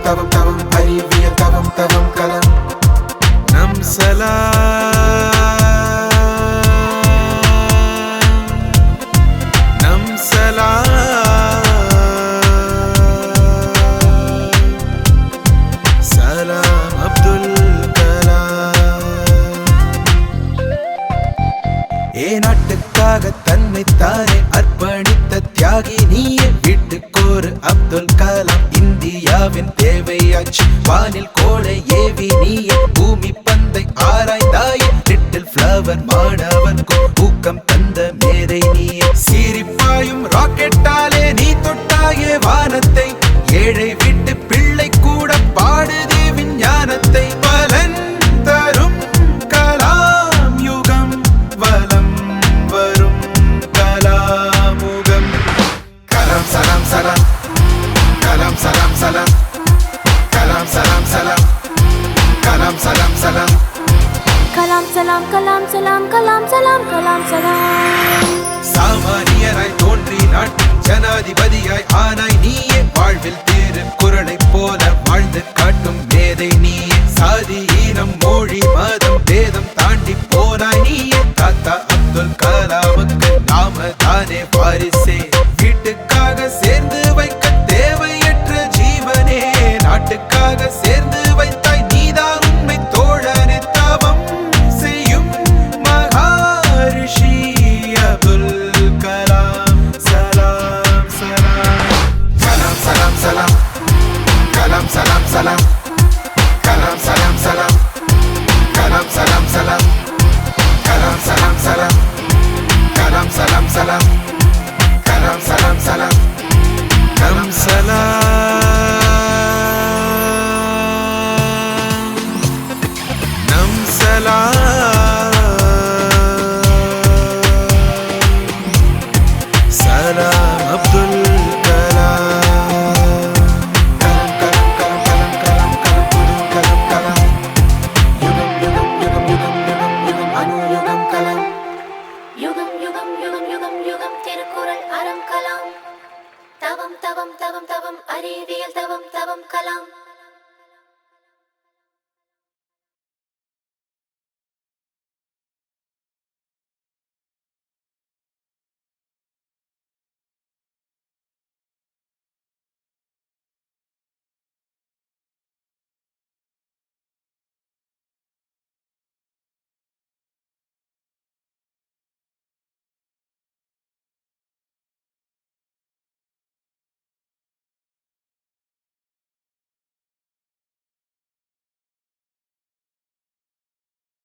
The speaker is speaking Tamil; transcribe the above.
தவம் தவம் அறிவிய தவம் தவம் கலம் நம் சலாம் அப்துல் கலாம். நாட்டுக்காக தன்னைத்தானே அர்ப்பணித்த தியாகி நீயே. வீட்டுக்கோரு அப்துல் கலாம் இந்தியாவின் தேவையாச்சு. வானில் கோடை ஏவி நீயே. பூமி பந்தை ஆராய்ந்தாயே. லிட்டில் ஃப்ளவர் மாணவர்க்கும் ஊக்கம் தந்த மேதை நீயே. சீரிப்பாயும் ராக்கெட்டாலே நீ தொட்டாயே வானத்தை. ஏழை வீட்டு பிள்ளை கூட பாடுதே விஞ்ஞானத்தை. பலன் தரும் கலாம் யுகம் வலம் வரும் கலாமுகம். கலாம் சலாம் சலாம் கலாம் சலாம் சலாம் கலாம் சலாம் சலாம் கலாம் சலாம் சலாம் கலாம் சலாம் கலாம் சலாம் கலாம் சலாம் கலாம் சலாம். சாமானியராய் தோன்றி நாட்டின் ஜனாதிபதியாய் ஆனாய் நீயே. வாழ்வில் தேறு குரலை போல வாழ்ந்து காட்டும் மேதை நீயே. சாதி ஈனம் மொழி மதம் பேதம் தாண்டி போனாய் நீயே. தாத்தா அப்துல் கலாமுக்கு நாம தானே வாரிசே. வீட்டுக்காக சேர்ந்து வைக்க தேவையற்ற ஜீவனே. நாட்டுக்காக சேர்ந்து வைத்தாய் நீதான் உண்மை தோழனே. தவம் செய்யும் மகாரிஷி அப்துல் கலாம். சலாம் சலாம் கலாம் சலாம் சலாம் கலாம் சலாம் சலாம் கலாம் சலாம் சலாம் கலாம் சலாம் சலாம் கலாம் சலாம் சலாம் கலாம் சலாம் சலாம் கலாம் சலாம் சலாம் கலாம் சலாம் நம் சலாம் சலாம் அப்துல் கலாம். கலம் கலம் கலம் கலம் கலம் கலம் கலம் கலம் யுகம் யுகம் யுகம் யுகம் யுகம் யுகம் அணு யுகம் கலம். யுகம் யுகம் யுகம் யுகம் யுகம் திருக்குறள் அறம் கலாம். தவம் தவம் தவம் தவம் அறிவியல் தவம் தவம் கலாம்.